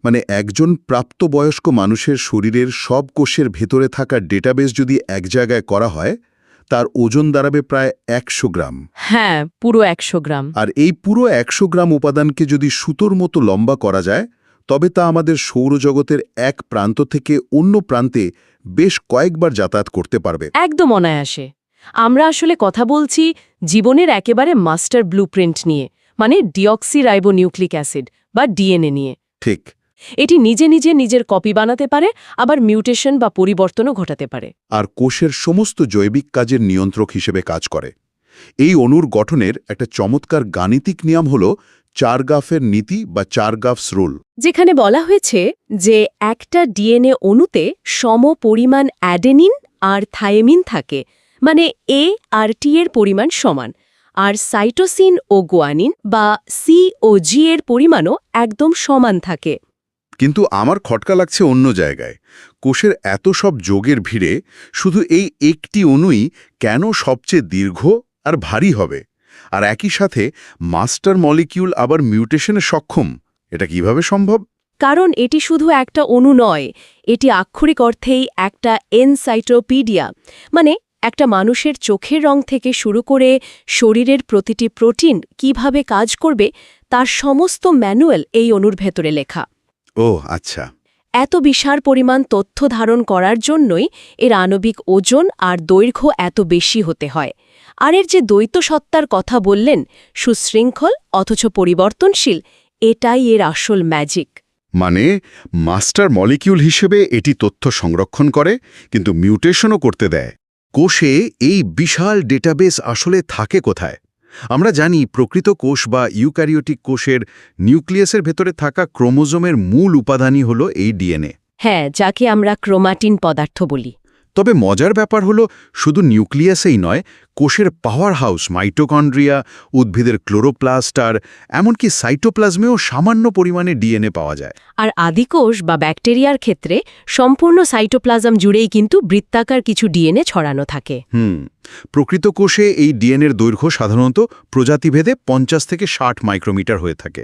মানে একজন প্রাপ্তবয়স্ক মানুষের শরীরের সব কোষের ভেতরে থাকা ডেটাবেস যদি এক জায়গায় করা হয় তার ওজন দাঁড়াবে প্রায় 100 গ্রাম। হ্যাঁ, পুরো 100 গ্রাম। আর এই পুরো 100 গ্রাম উপাদানকে যদি সুতোর মতো লম্বা করা যায় তবে তা আমাদের সৌরজগতের এক প্রান্ত থেকে অন্য প্রান্তে বেশ কয়েকবার যাতায়াত করতে পারবে। একদম অনায়াসে। আমরা আসলে কথা বলছি জীবনের একেবারে মাস্টার ব্লুপ্রিন্ট নিয়ে, মানে ডিঅক্সিরাইবোনিউক্লিক অ্যাসিড বা ডিএনএ নিয়ে। ঠিক। এটি নিজে নিজে নিজের কপি বানাতে পারে, আবার মিউটেশন বা পরিবর্তনও ঘটাতে পারে। আর কোষের সমস্ত জৈবিক কাজের নিয়ন্ত্রক হিসেবে কাজ করে। এই অণুর গঠনের একটা চমৎকার গাণিতিক নিয়ম হল চারগাফের নীতি বা চারগাফস রুল, যেখানে বলা হয়েছে যে একটা ডিএনএ অণুতে সম পরিমাণ অ্যাডেনিন আর থায়ামিন থাকে, মানে এ আর টি এর পরিমাণ সমান, আর সাইটোসিন ও গুয়ানিন বা সি ও জি এর পরিমাণও একদম সমান থাকে। কিন্তু আমার খটকা লাগছে অন্য জায়গায়। কোষের এত সব যোগের ভিড়ে শুধু এই একটি অণুই কেন সবচেয়ে দীর্ঘ আর ভারী হবে, আর একই সাথে মাস্টার মলিকিউল আবার মিউটেশনে সক্ষম? এটা কিভাবে সম্ভব? কারণ এটি শুধু একটা অণু নয়, এটি আক্ষরিক অর্থেই একটা এনসাইক্লোপিডিয়া, মানে একটা মানুষের চোখের রং থেকে শুরু করে শরীরের প্রতিটি প্রোটিন কিভাবে কাজ করবে তার সমস্ত ম্যানুয়াল এই অণুর ভেতরে লেখা। ও আচ্ছা। এত বিশাল পরিমাণ তথ্য ধারণ করার জন্যই এর আণবিক ওজন আর দৈর্ঘ্য এত বেশি হতে হয়। আর এর যে দ্বৈত সত্তার কথা বললেন, সুশৃঙ্খল অথচ পরিবর্তনশীল, এটাই এর আসল ম্যাজিক। মানে মাস্টার মলিকিউল হিসেবে এটি তথ্য সংরক্ষণ করে, কিন্তু মিউটেশনও করতে দেয়। কোষে এই বিশাল ডেটাবেস আসলে থাকে কোথায়? আমরা জানি প্রকৃত কোষ বা ইউক্যারিওটিক কোষের নিউক্লিয়াসের ভেতরে থাকা ক্রোমোজোমের মূল উপাদানই হল এই ডিএনএ। হ্যাঁ, যাকে আমরা ক্রোমাটিন পদার্থ বলি। তবে মজার ব্যাপার হলো শুধু নিউক্লিয়াসেই নয়, কোষের পাওয়ার হাউস মাইটোকন্ড্রিয়া, উদ্ভিদের ক্লোরোপ্লাস্ট আর এমনকি সাইটোপ্লাজমেও সামান্য পরিমাণে ডিএনএ পাওয়া যায়। আর আদিকোষ বা ব্যাকটেরিয়ার ক্ষেত্রে সম্পূর্ণ সাইটোপ্লাজম জুড়েই কিন্তু বৃত্তাকার কিছু ডিএনএ ছড়ানো থাকে। প্রকৃত কোষে এই ডিএনএর দৈর্ঘ্য সাধারণত প্রজাতিভেদে 50 থেকে 60 মাইক্রোমিটার হয়ে থাকে,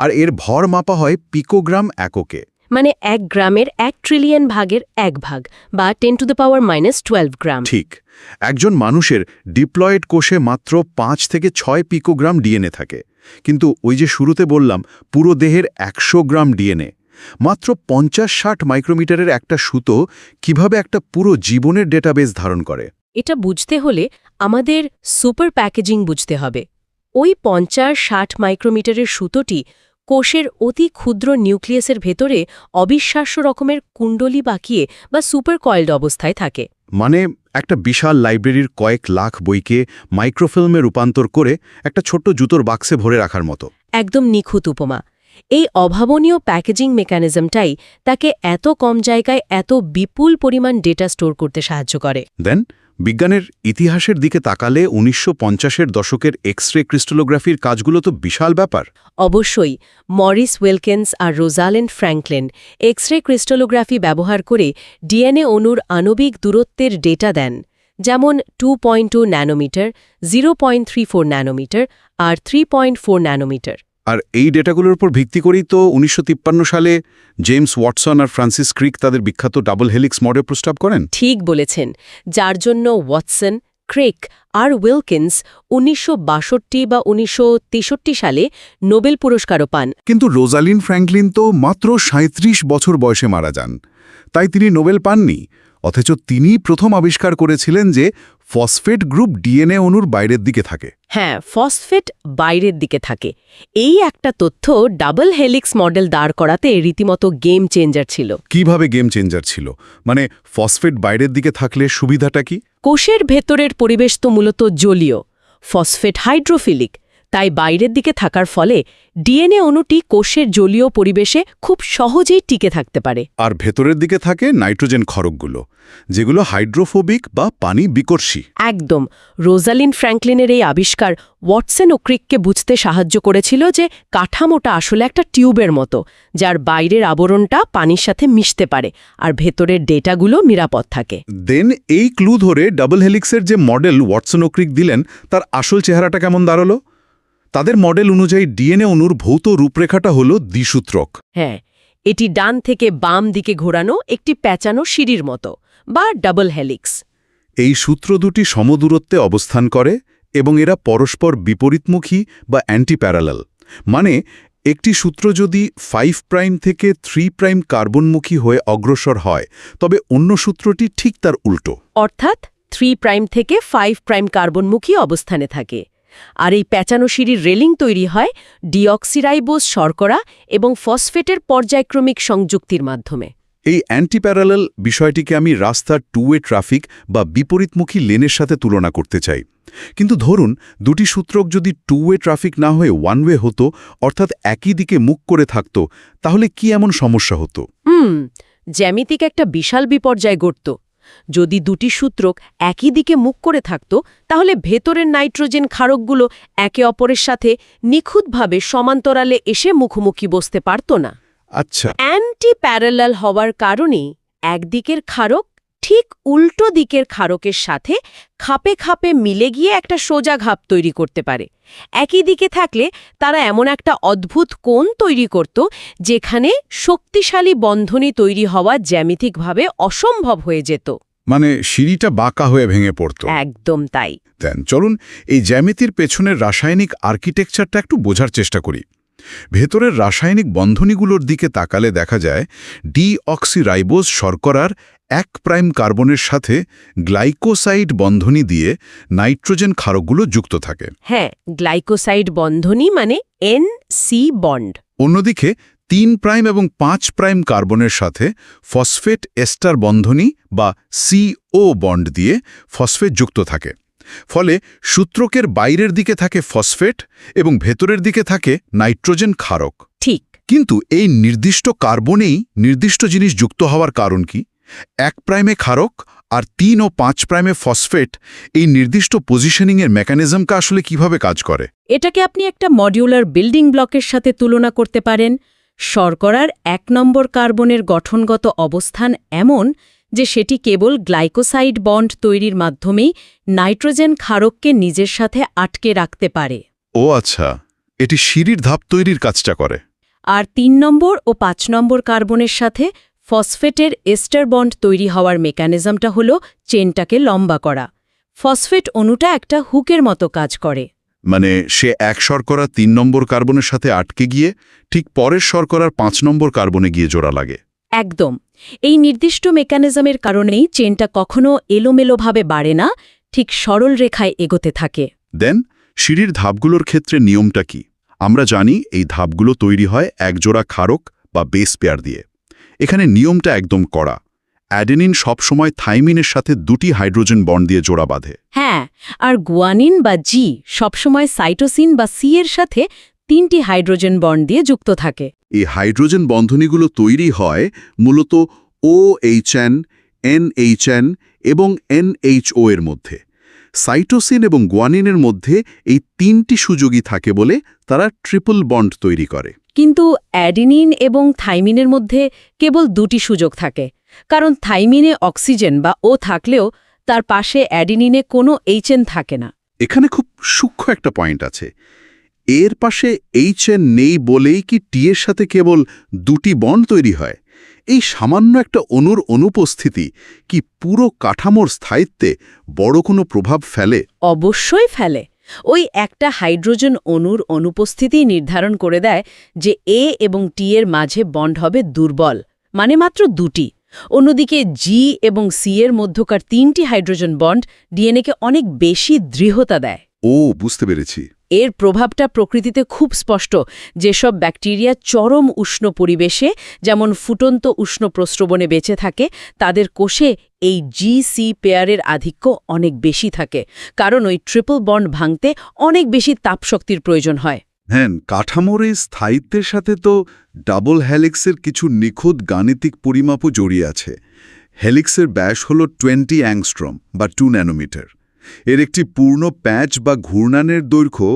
আর এর ভর মাপা হয় পিকোগ্রাম এককে। মানে 1 গ্রামের 1 ট্রিলিয়ন ভাগের 1 ভাগ বা 10⁻⁻12 গ্রাম। ঠিক। একজন মানুষের ডিপ্লয়েড কোষে মাত্র 5 থেকে 6 পিকোগ্রাম ডিএনএ থাকে, কিন্তু ওই যে শুরুতে বললাম পুরো দেহের 100 গ্রাম ডিএনএ। মাত্র 50-60 মাইক্রোমিটারের একটা সুতো কিভাবে একটা পুরো জীবনের ডেটাবেস ধারণ করে? এটা বুঝতে হলে আমাদের সুপার প্যাকেজিং বুঝতে হবে। ওই 50-60 মাইক্রোমিটারের সুতোটি কোষের অতি ক্ষুদ্র নিউক্লিয়াসের ভেতরে অবিশ্বাস্য রকমের কুণ্ডলী বাঁকিয়ে বা সুপার কয়েলড অবস্থায় থাকে। মানে একটা বিশাল লাইব্রেরির কয়েক লাখ বইকে মাইক্রোফিল্মে রূপান্তর করে একটা ছোট্ট জুতোর বাক্সে ভরে রাখার মতো। একদম নিখুঁত উপমা। এই অভাবনীয় প্যাকেজিং মেকানিজমটাই তাকে এত কম জায়গায় এত বিপুল পরিমাণ ডেটা স্টোর করতে সাহায্য করে। দেন বিজ্ঞানের ইতিহাসের দিকে তাকালে 1950-এর দশকের এক্স-রে ক্রিস্টালোগ্রাফির কাজগুলো তো বিশাল ব্যাপার। অবশ্যই মরিস উইলকিন্স আর রোজালিন্ড ফ্র্যাঙ্কলিন এক্স-রে ক্রিস্টালোগ্রাফি ব্যবহার করে ডিএনএ অণুর আণবিক দূরত্বের ডেটা দেন, যেমন 2.2 ন্যানোমিটার, 0.34 ন্যানোমিটার আর 3.4 ন্যানোমিটার। আর এই ডেটাগুলোর উপর ভিত্তি করেই তো 1953 সালে জেমস ওয়াটসন আর ফ্রান্সিস ক্রিক তাদের বিখ্যাত ডাবল হেলিক্স মডেল প্রস্তাব করেন। ঠিক বলেছেন, যার জন্য ওয়াটসন, ক্রিক আর উইলকিন্স 1962 বা 1963 সালে নোবেল পুরস্কারও পান। কিন্তু রোজালিন্ড ফ্র্যাঙ্কলিন তো মাত্র 37 বছর বয়সে মারা যান, তাই তিনি নোবেল পাননি। অথচ তিনি প্রথম আবিষ্কার করেছিলেন যে ফসফেট গ্রুপ ডিএনএ অণুর বাইরের দিকে থাকে। হ্যাঁ, ফসফেট বাইরের দিকে থাকে। এই একটা তথ্য ডাবল হেলিক্স মডেল দাঁড় করাতে রীতিমতো গেম চেঞ্জার ছিল। কিভাবে গেম চেঞ্জার ছিল? মানে ফসফেট বাইরের দিকে থাকলে সুবিধাটা কি? কোষের ভেতরের পরিবেশ তো মূলত জলীয়, ফসফেট হাইড্রোফিলিক, তাই বাইরের দিকে থাকার ফলে ডিএনএ অণুটি কোষের জলীয় পরিবেশে খুব সহজেই টিকে থাকতে পারে। আর ভেতরের দিকে থাকে নাইট্রোজেন ক্ষরকগুলো, যেগুলো হাইড্রোফোবিক বা পানি বিকর্ষী। একদম। রোজালিন্ড ফ্র্যাঙ্কলিনের এই আবিষ্কার ওয়াটসন ও ক্রিককে বুঝতে সাহায্য করেছিল যে কাঠামোটা আসলে একটা টিউবের মতো, যার বাইরের আবরণটা পানির সাথে মিশতে পারে আর ভেতরের ডেটাগুলো নিরাপদ থাকে। দেন এই ক্লু ধরে ডাবল হেলিক্সের যে মডেল ওয়াটসন ও ক্রিক দিলেন তার আসল চেহারাটা কেমন দাঁড়ালো? তাদের মডেল অনুযায়ী ডিএনএ অণুর ভৌত রূপরেখাটা হল দ্বিসূত্রক। হ্যাঁ, এটি ডান থেকে বাম দিকে ঘোরানো একটি প্যাঁচানো সিঁড়ির মতো বা ডাবল হেলিক্স। এই সূত্র দুটি সমদূরত্বে অবস্থান করে এবং এরা পরস্পর বিপরীতমুখী বা অ্যান্টি-প্যারালাল। মানে একটি সূত্র যদি 5 প্রাইম থেকে 3 প্রাইম কার্বনমুখী হয়ে অগ্রসর হয় তবে অন্য সূত্রটি ঠিক তার উল্টো, অর্থাৎ 3 প্রাইম থেকে 5 প্রাইম কার্বনমুখী অবস্থানে থাকে। আর এই প্যাঁচানো সিঁড়ির রেলিং তৈরি হয় ডিঅক্সিরাইবোজ শর্করা এবং ফসফেটের পর্যায়ক্রমিক সংযুক্তির মাধ্যমে। এই অ্যান্টি-প্যারালাল বিষয়টিকে আমি রাস্তার টু-ওয়ে ট্রাফিক বা বিপরীতমুখী লেনের সাথে তুলনা করতে চাই। কিন্তু ধরুন দুটি সূত্রক যদি টু-ওয়ে ট্রাফিক না হয়ে ওয়ান-ওয়ে হতো, অর্থাৎ একই দিকে মুখ করে থাকত, তাহলে কি এমন সমস্যা হতো? জ্যামিতিক একটা বিশাল বিপর্যয় ঘটত। যদি দুটি সূত্রক একই দিকে মুখ করে থাকত তাহলে ভেতরের নাইট্রোজেন ক্ষারকগুলো একে অপরের সাথে নিখুঁতভাবে সমান্তরালে এসে মুখোমুখি বসতে পারত না। আচ্ছা, অ্যান্টি প্যারালাল হওয়ার কারণেই একদিকের ক্ষারক ঠিক উল্টো দিকের ক্ষারকের সাথে খাপে খাপে মিলে গিয়ে একটা সোজা ঘাপ তৈরি করতে পারে। একই দিকে থাকলে তারা এমন একটা অদ্ভুত কোণ তৈরি করত যেখানে শক্তিশালী বন্ধনী তৈরি হওয়া জ্যামিতিকভাবে অসম্ভব হয়ে যেত। মানে সিঁড়িটা বাঁকা হয়ে ভেঙে পড়ত। একদম তাই। চলুন এই জ্যামিতির পেছনের রাসায়নিক আর্কিটেকচারটা একটু বোঝার চেষ্টা করি। ভেতরের রাসায়নিক বন্ধনীগুলোর দিকে তাকালে দেখা যায় ডিঅক্সিরাইবোজ শর্করার 1 প্রাইম কার্বনের সাথে গ্লাইকোসাইড বন্ধনী দিয়ে নাইট্রোজেন ক্ষারকগুলো যুক্ত থাকে। হ্যাঁ, গ্লাইকোসাইড বন্ধনী মানে NC বন্ড। অন্যদিকে 3 প্রাইম এবং 5 প্রাইম কার্বনের সাথে ফসফেট এস্টার বন্ধনী বা CO বন্ড দিয়ে ফসফেট যুক্ত থাকে। ফলে সূত্রকের বাইরের দিকে থাকে ফসফেট এবং ভেতরের দিকে থাকে নাইট্রোজেন ক্ষারক। ঠিক। কিন্তু এই নির্দিষ্ট কার্বনেই নির্দিষ্ট জিনিস যুক্ত হওয়ার কারণ কি? 1 প্রাইমে ক্ষারক আর 3 ও 5 প্রাইমে ফসফেট, এই নির্দিষ্ট পজিশনিংয়ের মেকানিজমটা আসলে কিভাবে কাজ করে? এটাকে আপনি একটা মডিউলার বিল্ডিং ব্লকের সাথে তুলনা করতে পারেন। শর্করার 1 নম্বর কার্বনের গঠনগত অবস্থান এমন যে সেটি কেবল গ্লাইকোসাইড বন্ড তৈরির মাধ্যমেই নাইট্রোজেন ক্ষারককে নিজের সাথে আটকে রাখতে পারে। ও আচ্ছা, এটি সিঁড়ির ধাপ তৈরির কাজটা করে। আর 3 নম্বর ও 5 নম্বর কার্বনের সাথে ফসফেটের এস্টার বন্ড তৈরি হওয়ার মেকানিজমটা হল চেনটাকে লম্বা করা। ফসফেট অণুটা একটা হুকের মতো কাজ করে। মানে সে 1 শর্করা 3 নম্বর কার্বনের সাথে আটকে গিয়ে ঠিক পরের শর্করার 5 নম্বর কার্বনে গিয়ে জোড়া লাগে। একদম। এই নির্দিষ্ট মেকানিজমের কারণেই চেনটা কখনো এলোমেলোভাবে বাড়ে না, ঠিক সরল রেখায় এগোতে থাকে। দেন সিঁড়ির ধাপগুলোর ক্ষেত্রে নিয়মটা কি? আমরা জানি এই ধাপগুলো তৈরি হয় একজোড়া ক্ষারক বা বেস পেয়ার দিয়ে। এখানে নিয়মটা একদম কড়া। অ্যাডেনিন সবসময় থাইমিনের সাথে 2টি হাইড্রোজেন বন্ড দিয়ে জোড়া বাঁধে। হ্যাঁ, আর গুয়ানিন বা জি সবসময় সাইটোসিন বা সি এর সাথে 3টি হাইড্রোজেন বন্ড দিয়ে যুক্ত থাকে। এই হাইড্রোজেন বন্ধনীগুলো তৈরি হয় মূলত OHN, NHN এবং NHO এর মধ্যে। সাইটোসিন এবং গুয়ানিনের মধ্যে এই 3টি সুযোগই থাকে বলে তারা ট্রিপল বন্ড তৈরি করে। কিন্তু অ্যাডিনিন এবং থাইমিনের মধ্যে কেবল 2টি সুযোগ থাকে, কারণ থাইমিনে অক্সিজেন বা O থাকলেও তার পাশে অ্যাডিনিনে কোনো HN থাকে না। এখানে খুব সূক্ষ্ম একটা পয়েন্ট আছে। এর পাশে HN নেই বলেই কি টি এর সাথে কেবল 2টি বন্ড তৈরি হয়? এই সামান্য একটা অণুর অনুপস্থিতি কি পুরো কাঠামোর স্থায়িত্বে বড় কোনো প্রভাব ফেলে? অবশ্যই ফেলে। ওই একটা হাইড্রোজেন অণুর অনুপস্থিতি নির্ধারণ করে দেয় যে A এবং T এর মাঝে বন্ড হবে দুর্বল, মানে মাত্র 2টি। অন্যদিকে G এবং C এর মধ্যকার 3টি হাইড্রোজেন বন্ড ডিএনএকে অনেক বেশি দৃঢ়তা দেয়। ও, বুঝতে পেরেছি। এর প্রভাবটা প্রকৃতিতে খুব স্পষ্ট। যেসব ব্যাকটেরিয়া চরম উষ্ণ পরিবেশে, যেমন ফুটন্ত উষ্ণ প্রস্রবণে বেঁচে থাকে, তাদের কোষে এই GC পেয়ারের আধিক্য অনেক বেশি থাকে, কারণ ওই ট্রিপল বন্ড ভাঙতে অনেক বেশি তাপশক্তির প্রয়োজন হয়। হ্যাঁ, কাঠামোর এই স্থায়িত্বের সাথে তো ডাবল হেলিক্সের কিছু নিখুঁত গাণিতিক পরিমাপও জড়িয়ে আছে। হেলিক্সের ব্যাস হল 20 অ্যাংস্ট্রম বা 2 ন্যানোমিটার। এর একটি পূর্ণ প্যাচ বা ঘূর্ণানের দৈর্ঘ্য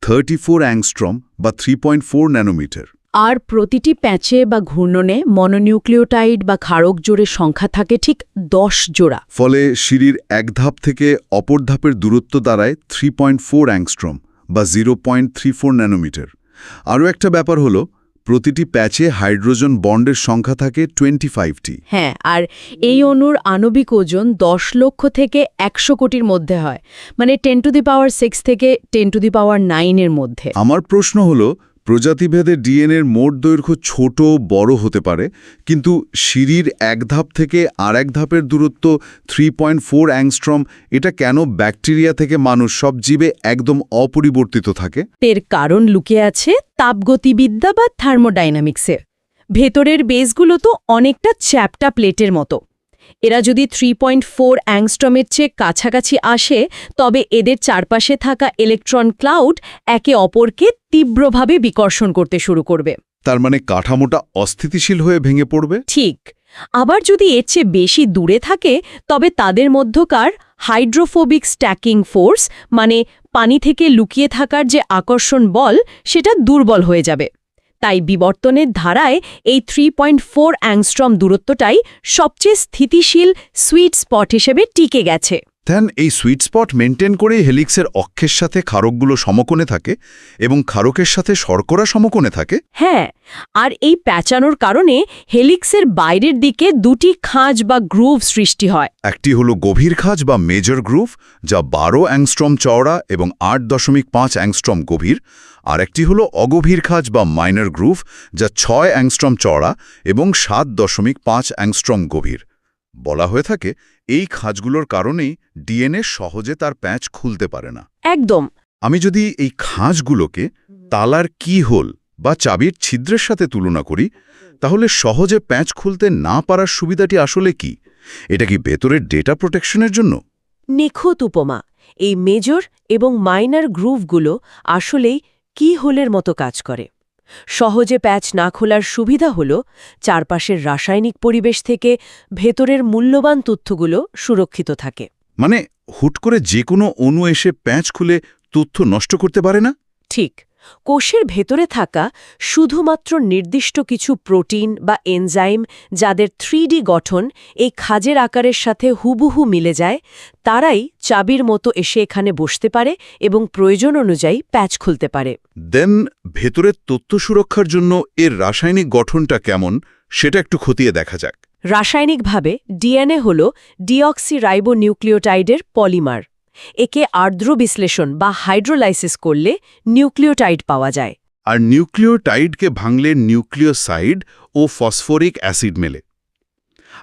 34 অ্যাংস্ট্রম বা 3.4 ন্যানোমিটার। আর প্রতিটি প্যাচে বা ঘূর্ণনে মনোনিউক্লিওটাইড বা ক্ষারক জোড়ের সংখ্যা থাকে ঠিক 10 জোড়া। ফলে সিঁড়ির এক ধাপ থেকে অপর ধাপের দূরত্ব দাঁড়ায় 3.4 অ্যাংস্ট্রম বা 0.34 ন্যানোমিটার। আরও একটা ব্যাপার হলো প্রতিটি প্যাচে হাইড্রোজেন বন্ডের সংখ্যা থাকে 25টি। হ্যাঁ, আর এই অণুর আণবিক ওজন 10 লক্ষ থেকে 100 কোটির মধ্যে হয়, মানে 10⁻6 থেকে 10⁻9 এর মধ্যে। আমার প্রশ্ন হলো, প্রজাতিভেদে ডিএনএর মোট দৈর্ঘ্য ছোট বড় হতে পারে, কিন্তু সিঁড়ির এক ধাপ থেকে আর এক ধাপের দূরত্ব 3.4 অ্যাংস্ট্রম, এটা কেন ব্যাকটেরিয়া থেকে মানুষ সব জীবে একদম অপরিবর্তিত থাকে? এর কারণ লুকিয়ে আছে তাপগতিবিদ্যা বা থার্মোডাইনামিক্সে। ভেতরের বেসগুলো তো অনেকটা চ্যাপ্টা প্লেটের মতো। এরা যদি 3.4 অ্যাংস্ট্রমের চেয়ে কাছাকাছি আসে, তবে এদের চারপাশে থাকা ইলেকট্রন ক্লাউড একে অপরকে তীব্রভাবে বিকর্ষণ করতে শুরু করবে। তার মানে কাঠামোটা অস্থিতিশীল হয়ে ভেঙে পড়বে? ঠিক। আবার যদি এর চেয়ে বেশি দূরে থাকে, তবে তাদের মধ্যকার হাইড্রোফোবিক স্ট্যাকিং ফোর্স, মানে পানি থেকে লুকিয়ে থাকার যে আকর্ষণ বল, সেটা দুর্বল হয়ে যাবে। তাই বিবর্তনের ধারায় এই 3.4 অ্যাংস্ট্রম দূরত্বটাই সবচেয়ে স্থিতিশীল সুইট স্পট হিসেবে টিকে গেছে। দেন এই সুইট স্পট মেনটেন করে হেলিক্সের অক্ষের সাথে ক্ষারকগুলো সমকোণে থাকে এবং ক্ষারকের সাথে শর্করা সমকোণে থাকে। হ্যাঁ, আর এই প্যাঁচানোর কারণে হেলিক্সের বাইরের দিকে দুটি খাঁজ বা গ্রুভ সৃষ্টি হয়। একটি হলো গভীর খাঁজ বা মেজর গ্রুভ, যা 12 অ্যাংস্ট্রম চওড়া এবং 8.5 অ্যাংস্ট্রম গভীর, আর একটি হলো অগভীর খাঁজ বা মাইনর গ্রুভ, যা 6 অ্যাংস্ট্রম চওড়া এবং 7.5 অ্যাংস্ট্রম গভীর। বলা হয়ে থাকে এই খাঁজগুলোর কারণেই ডিএনএ সহজে তার প্যাঁচ খুলতে পারে না। একদম। আমি যদি এই খাঁজগুলোকে তালার কি হোল বা চাবির ছিদ্রের সাথে তুলনা করি, তাহলে সহজে প্যাঁচ খুলতে না পারার সুবিধাটি আসলে কি? এটা কি ভেতরের ডেটা প্রোটেকশনের জন্য? নিখুঁত উপমা। এই মেজর এবং মাইনর গ্রুভগুলো আসলেই কি হোলের মতো কাজ করে। সহজে প্যাচ না খোলার সুবিধা হল চারপাশের রাসায়নিক পরিবেশ থেকে ভেতরের মূল্যবান তথ্যগুলো সুরক্ষিত থাকে। মানে হুট করে যে কোনো অণু এসে প্যাঁচ খুলে তথ্য নষ্ট করতে পারে না? ঠিক। কোষের ভেতরে থাকা শুধুমাত্র নির্দিষ্ট কিছু প্রোটিন বা এনজাইম, যাদের 3D গঠন এই খাঁজের আকারের সাথে হুবহু মিলে যায়, তারাই চাবির মতো এসে এখানে বসতে পারে এবং প্রয়োজন অনুযায়ী প্যাচ খুলতে পারে। দেন ভেতরের তথ্য সুরক্ষার জন্য এর রাসায়নিক গঠনটা কেমন, সেটা একটু খতিয়ে দেখা যাক। রাসায়নিকভাবে ডিএনএ হল ডিঅক্সিরাইবোনিউক্লিওটাইডের পলিমার। একে আর্দ্র বিশ্লেষণ বা হাইড্রোলাইসিস করলে নিউক্লিওটাইড পাওয়া যায়। আর নিউক্লিওটাইডকে ভাঙলে নিউক্লিওসাইড ও ফসফরিক অ্যাসিড মেলে।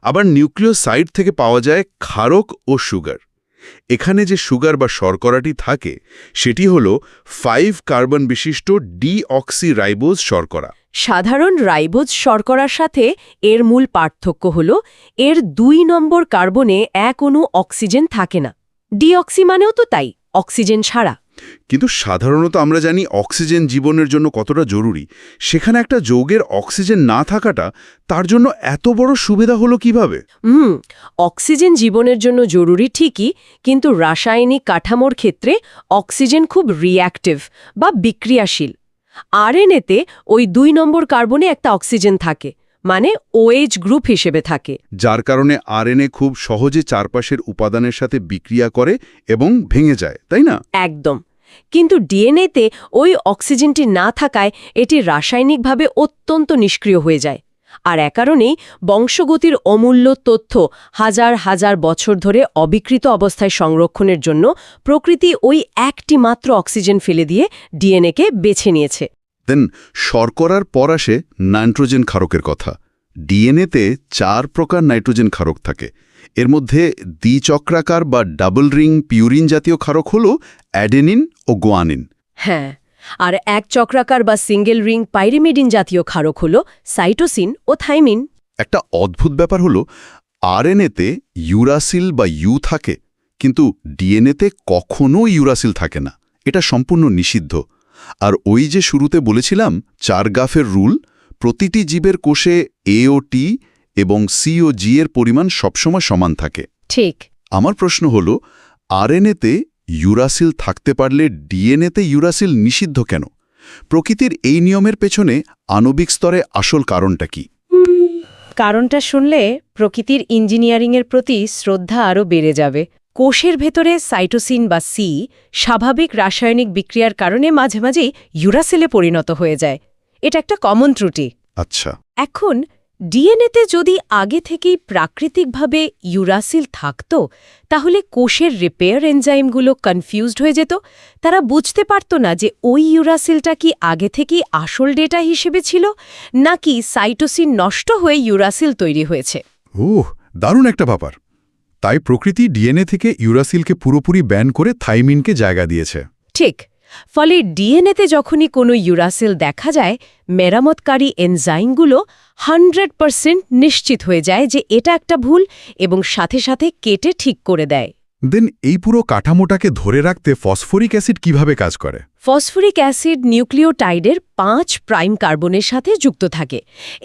আবার নিউক্লিওসাইড থেকে পাওয়া যায় ক্ষারক ও সুগার। এখানে যে সুগার বা শর্করাটি থাকে, সেটি হল 5 কার্বন বিশিষ্ট ডিঅক্সিরাইবোজ শর্করা। সাধারণ রাইবোজ শর্করার সাথে এর মূল পার্থক্য হল এর 2 নম্বর কার্বনে এক অণু অক্সিজেন থাকে না। ডিঅক্সি মানেও তো তাই, অক্সিজেন ছাড়া। কিন্তু সাধারণত আমরা জানি অক্সিজেন জীবনের জন্য কতটা জরুরি। সেখানে একটা যৌগের অক্সিজেন না থাকাটা তার জন্য এত বড় সুবিধা হলো কিভাবে? অক্সিজেন জীবনের জন্য জরুরি ঠিকই, কিন্তু রাসায়নিক কাঠামোর ক্ষেত্রে অক্সিজেন খুব রিঅ্যাক্টিভ বা বিক্রিয়াশীল। আরএনএতে ওই 2 নম্বর কার্বনে একটা অক্সিজেন থাকে, মানে OH গ্রুপ হিসেবে থাকে, যার কারণে আরএনএ খুব সহজে চারপাশের উপাদানের সাথে বিক্রিয়া করে এবং ভেঙে যায়, তাই না? একদম। কিন্তু ডিএনএতে ওই অক্সিজেনটি না থাকায় এটি রাসায়নিকভাবে অত্যন্ত নিষ্ক্রিয় হয়ে যায়। আর এ কারণেই বংশগতির অমূল্য তথ্য হাজার হাজার বছর ধরে অবিকৃত অবস্থায় সংরক্ষণের জন্য প্রকৃতি ওই একটি মাত্র অক্সিজেন ফেলে দিয়ে ডিএনএকে বেছে নিয়েছে। দেন শর্করার পর আসে নাইট্রোজেন ক্ষারকের কথা। ডিএনএতে 4 প্রকার নাইট্রোজেন ক্ষারক থাকে। এর মধ্যে দ্বিচক্রাকার বা ডাবল রিং পিউরিন জাতীয় ক্ষারক হল অ্যাডেনিন ও গুয়ানিন। হ্যাঁ, আর এক চক্রাকার বা সিঙ্গেল রিং পাইরিমিডিন জাতীয় ক্ষারক হল সাইটোসিন ও থাইমিন। একটা অদ্ভুত ব্যাপার হলো আরএনএতে ইউরাসিল বা ইউ থাকে, কিন্তু ডিএনএতে কখনো ইউরাসিল থাকে না। এটা সম্পূর্ণ নিষিদ্ধ। আর ওই যে শুরুতে বলেছিলাম 4 গাফের রুল, প্রতিটি জীবের কোষে এ ও টি এবং সি ও জি এর পরিমাণ সবসময় সমান থাকে। ঠিক। আমার প্রশ্ন হলো, আরএনএতে ইউরাসিল থাকতে পারলে ডিএনএতে ইউরাসিল নিষিদ্ধ কেন? প্রকৃতির এই নিয়মের পেছনে আণবিক স্তরে আসল কারণটা কি? কারণটা শুনলে প্রকৃতির ইঞ্জিনিয়ারিংয়ের প্রতি শ্রদ্ধা আরও বেড়ে যাবে। কোষের ভেতরে সাইটোসিন বা সি স্বাভাবিক রাসায়নিক বিক্রিয়ার কারণে মাঝে মাঝেই ইউরাসিলে পরিণত হয়ে যায়। এটা একটা কমন ত্রুটি। আচ্ছা। এখন ডিএনএতে যদি আগে থেকেই প্রাকৃতিকভাবে ইউরাসিল থাকত, তাহলে কোষের রিপেয়ার এনজাইমগুলো কনফিউজড হয়ে যেত। তারা বুঝতে পারত না যে ওই ইউরাসিলটা কি আগে থেকেই আসল ডেটা হিসেবে ছিল, নাকি সাইটোসিন নষ্ট হয়ে ইউরাসিল তৈরি হয়েছে। দারুণ একটা ব্যাপার। তাই প্রকৃতি ডিএনএ থেকে ইউরাসিলকে পুরোপুরি ব্যান করে থাইমিনকে জায়গা দিয়েছে। ঠিক। ফলে ডিএনএতে যখনই কোনো ইউরাসিল দেখা যায়, মেরামতকারী এনজাইমগুলো 100% নিশ্চিত হয়ে যায় যে এটা একটা ভুল এবং সাথে সাথে কেটে ঠিক করে দেয়। দেন এই পুরো কাঠামোটাকে ধরে রাখতে ফসফরিক অ্যাসিড কিভাবে কাজ করে? ফসফরিক অ্যাসিড নিউক্লিওটাইডের 5 প্রাইম কার্বনের সাথে যুক্ত থাকে।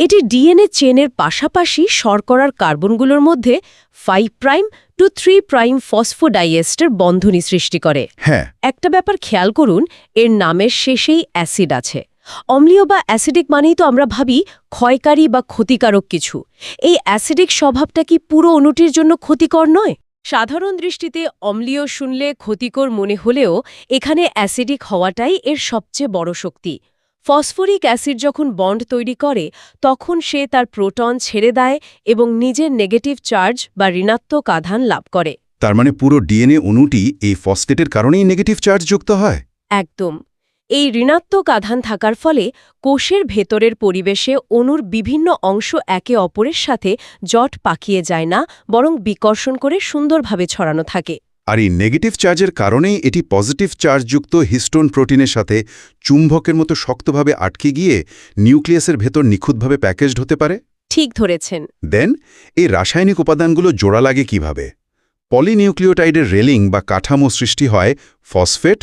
এটি ডিএনএ চেনের পাশাপাশি শর্করার কার্বনগুলোর মধ্যে 5 প্রাইম টু 3 প্রাইম ফসফোডাইএস্টার বন্ধনী সৃষ্টি করে। হ্যাঁ। একটা ব্যাপার খেয়াল করুন, এর নামের শেষেই অ্যাসিড আছে। অম্লীয় বা অ্যাসিডিক মানেই তো আমরা ভাবি ক্ষয়কারী বা ক্ষতিকারক কিছু। এই অ্যাসিডিক স্বভাবটা কি পুরো অণুটির জন্য ক্ষতিকর নয়? সাধারণ দৃষ্টিতে অম্লীয় শুনলে ক্ষতিকর মনে হলেও এখানে অ্যাসিডিক হওয়াটাই এর সবচেয়ে বড় শক্তি। ফসফরিক অ্যাসিড যখন বন্ড তৈরি করে, তখন সে তার প্রোটন ছেড়ে দেয় এবং নিজের নেগেটিভ চার্জ বা ঋণাত্মক আধান লাভ করে। তার মানে পুরো ডিএনএ অণুটি এই ফসফেটের কারণেই নেগেটিভ চার্জ যুক্ত হয়? একদম। এই ঋণাত্মক আধান থাকার ফলে কোষের ভেতরের পরিবেশে অণুর বিভিন্ন অংশ একে অপরের সাথে জট পাকিয়ে যায় না, বরং বিকর্ষণ করে সুন্দরভাবে ছড়ানো থাকে। আর এই নেগেটিভ চার্জের কারণেই এটি পজিটিভ চার্জযুক্ত হিস্টোন প্রোটিনের সাথে চুম্বকের মতো শক্তভাবে আটকে গিয়ে নিউক্লিয়াসের ভেতর নিখুঁতভাবে প্যাকেজড হতে পারে? ঠিক ধরেছেন। দেন এই রাসায়নিক উপাদানগুলো জোড়া লাগে কিভাবে? পলিনিউক্লিওটাইডের রেলিং বা কাঠামো সৃষ্টি হয় ফসফেট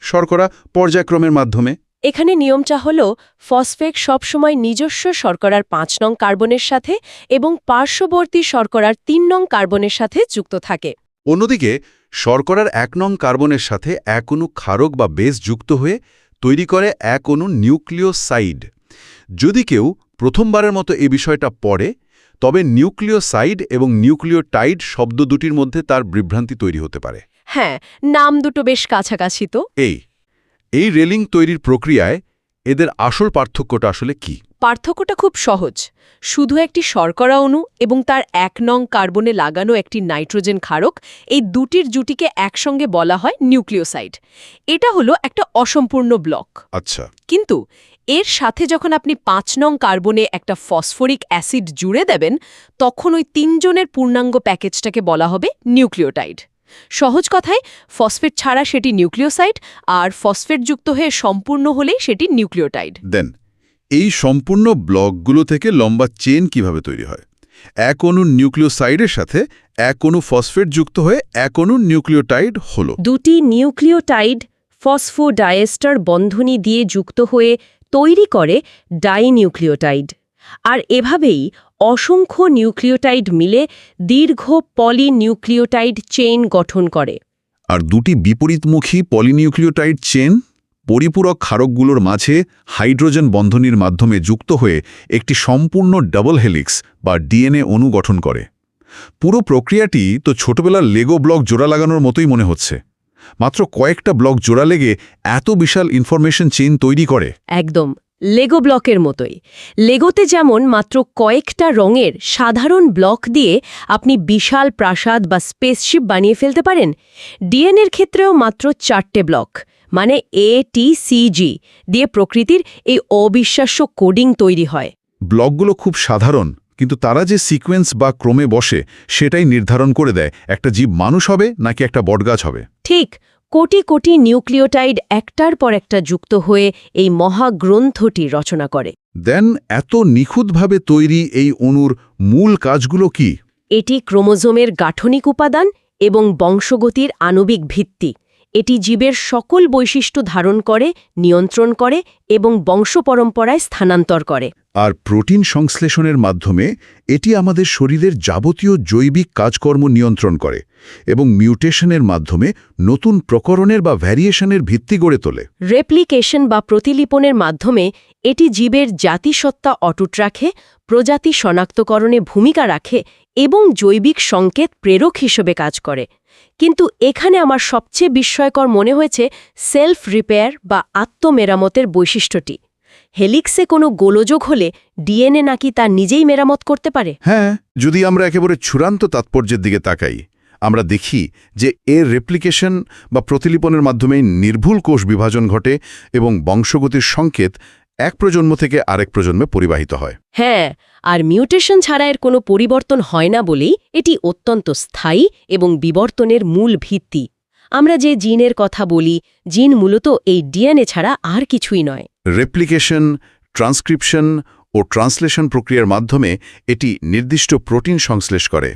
শর্করা পর্যায়ক্রমের মাধ্যমে। এখানে নিয়মটা হল ফসফেট সবসময় নিজস্ব শর্করার 5 নং কার্বনের সাথে এবং পার্শ্ববর্তী শর্করার 3 নং কার্বনের সাথে যুক্ত থাকে। অন্যদিকে শর্করার 1 নং কার্বনের সাথে এক অণু ক্ষারক বা বেস যুক্ত হয়ে তৈরি করে এক অণু নিউক্লিওসাইড। যদি কেউ প্রথমবারের মতো এই বিষয়টা পড়ে, তবে নিউক্লিওসাইড এবং নিউক্লিওটাইড শব্দ দুটির মধ্যে তার বিভ্রান্তি তৈরি হতে পারে। হ্যাঁ, নাম দুটো বেশ কাছাকাছি তো। এই রেলিং তৈরির প্রক্রিয়ায় এদের আসল পার্থক্যটা আসলে কি? পার্থক্যটা খুব সহজ। শুধু একটি শর্করা অণু এবং তার 1 নং কার্বনে লাগানো একটি নাইট্রোজেন ক্ষারক, এই দুটির জুটিকে একসঙ্গে বলা হয় নিউক্লিওসাইড। এটা হলো একটা অসম্পূর্ণ ব্লক। আচ্ছা। কিন্তু এর সাথে যখন আপনি 5 নং কার্বনে একটা ফসফরিক অ্যাসিড জুড়ে দেবেন, তখন ওই 3 জনের পূর্ণাঙ্গ প্যাকেজটাকে বলা হবে নিউক্লিওটাইড। সহজ কথায়, ফসফেট ছাড়া সেটি নিউক্লিওসাইড, আর ফসফেট যুক্ত হয়ে সম্পূর্ণ হলেই সেটি নিউক্লিওটাইড। দেন এই সম্পূর্ণ ব্লকগুলো থেকে লম্বা চেন কিভাবে তৈরি হয়? এক অণু নিউক্লিওসাইডের সাথে এক অণু ফসফেট যুক্ত হয়ে এক অণু নিউক্লিওটাইড হলো। দুটি নিউক্লিওটাইড ফসফোডাইএস্টার বন্ধনী দিয়ে যুক্ত হয়ে তৈরি করে ডাইনিউক্লিওটাইড। আর এভাবেই অসংখ্য নিউক্লিওটাইড মিলে দীর্ঘ পলিনিউক্লিওটাইড চেইন গঠন করে। আর দুটি বিপরীতমুখী পলিনিউক্লিওটাইড চেন পরিপূরক ক্ষারকগুলোর মাঝে হাইড্রোজেন বন্ধনীর মাধ্যমে যুক্ত হয়ে একটি সম্পূর্ণ ডাবল হেলিক্স বা ডিএনএ অণু গঠন করে। পুরো প্রক্রিয়াটি তো ছোটবেলার লেগো ব্লক জোড়া লাগানোর মতোই মনে হচ্ছে। মাত্র কয়েকটা ব্লক জোড়া লেগে এত বিশাল ইনফরমেশন চেইন তৈরি করে। একদম লেগো ব্লকের মতোই। লেগোতে যেমন মাত্র কয়েকটা রঙের সাধারণ ব্লক দিয়ে আপনি বিশাল প্রাসাদ বা স্পেসশিপ বানিয়ে ফেলতে পারেন, ডিএনএর ক্ষেত্রেও মাত্র 4টে ব্লক, মানে ATCG দিয়ে প্রকৃতির এই অবিশ্বাস্য কোডিং তৈরি হয়। ব্লকগুলো খুব সাধারণ, কিন্তু তারা যে সিকোয়েন্স বা ক্রমে বসে সেটাই নির্ধারণ করে দেয় একটা জীব মানুষ হবে নাকি একটা বটগাছ হবে। ঠিক, কোটি কোটি নিউক্লিওটাইড একটার পর একটা যুক্ত হয়ে এই মহাগ্রন্থটি রচনা করে। দেন এত নিখুঁতভাবে তৈরি এই অণুর মূল কাজগুলো কি? এটি ক্রোমোজোমের গাঠনিক উপাদান এবং বংশগতির আণবিক ভিত্তি। এটি জীবের সকল বৈশিষ্ট্য ধারণ করে, নিয়ন্ত্রণ করে এবং বংশপরম্পরায় স্থানান্তর করে। আর প্রোটিন সংশ্লেষণের মাধ্যমে এটি আমাদের শরীরের যাবতীয় জৈবিক কাজকর্ম নিয়ন্ত্রণ করে এবং মিউটেশনের মাধ্যমে নতুন প্রকরণের বা ভ্যারিয়েশনের ভিত্তি গড়ে তোলে। রেপ্লিকেশন বা প্রতিলিপনের মাধ্যমে এটি জীবের জাতিসত্তা অটুট রাখে, প্রজাতি শনাক্তকরণে ভূমিকা রাখে এবং জৈবিক সংকেত প্রেরক হিসেবে কাজ করে। কিন্তু এখানে আমার সবচেয়ে বিস্ময়কর মনে হয়েছে সেলফ রিপেয়ার বা আত্মমেরামতের বৈশিষ্ট্যটি। হেলিক্সে কোনো গোলযোগ হলে ডিএনএ নাকি তা নিজেই মেরামত করতে পারে? হ্যাঁ, যদি আমরা একেবারে চূড়ান্ত তাৎপর্যের দিকে তাকাই, আমরা দেখি যে এর রেপ্লিকেশন বা প্রতিলিপনের মাধ্যমে নির্ভুল কোষ বিভাজন ঘটে এবং বংশগতির সংকেত এক প্রজন্ম থেকে আরেক প্রজন্মে পরিবাহিত হয়। হ্যাঁ, আর মিউটেশন ছাড়া এর কোনো পরিবর্তন হয় না বলেই এটি অত্যন্ত স্থায়ী এবং বিবর্তনের মূল ভিত্তি। আমরা যে জিনের কথা বলি, জিন মূলত এই ডিএনএ ছাড়া আর কিছুই নয়। রেপ্লিকেশন, ট্রান্সক্রিপশন ও ট্রান্সলেশন প্রক্রিয়ার মাধ্যমে এটি নির্দিষ্ট প্রোটিন সংশ্লেষ করে।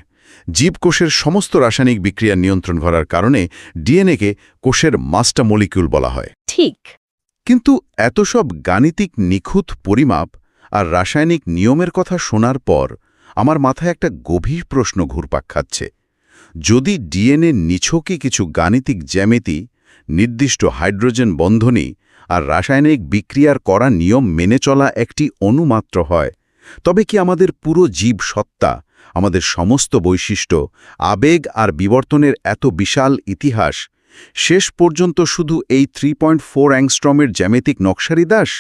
জীবকোষের সমস্ত রাসায়নিক বিক্রিয়া নিয়ন্ত্রণ করার কারণে ডিএনএকে কোষের মাস্টার মলিকিউল বলা হয়। ঠিক। কিন্তু এত সব গাণিতিক নিখুঁত পরিমাপ আর রাসায়নিক নিয়মের কথা শোনার পর আমার মাথায় একটা গভীর প্রশ্ন ঘুরপাক খাচ্ছে। যদি ডিএনএ নিছকই কিছু গাণিতিক জ্যামিতি, নির্দিষ্ট হাইড্রোজেন বন্ধনী আর রাসায়নিক বিক্রিয়ার করা নিয়ম মেনে চলা একটি অণুমাত্র হয়, তবে কি আমাদের পুরো জীব সত্তা, আমাদের সমস্ত বৈশিষ্ট্য, আবেগ আর বিবর্তনের এত বিশাল ইতিহাস শেষ পর্যন্ত শুধু এই 3.4 অ্যাংস্ট্রমের জ্যামিতিক নকশারই দাস?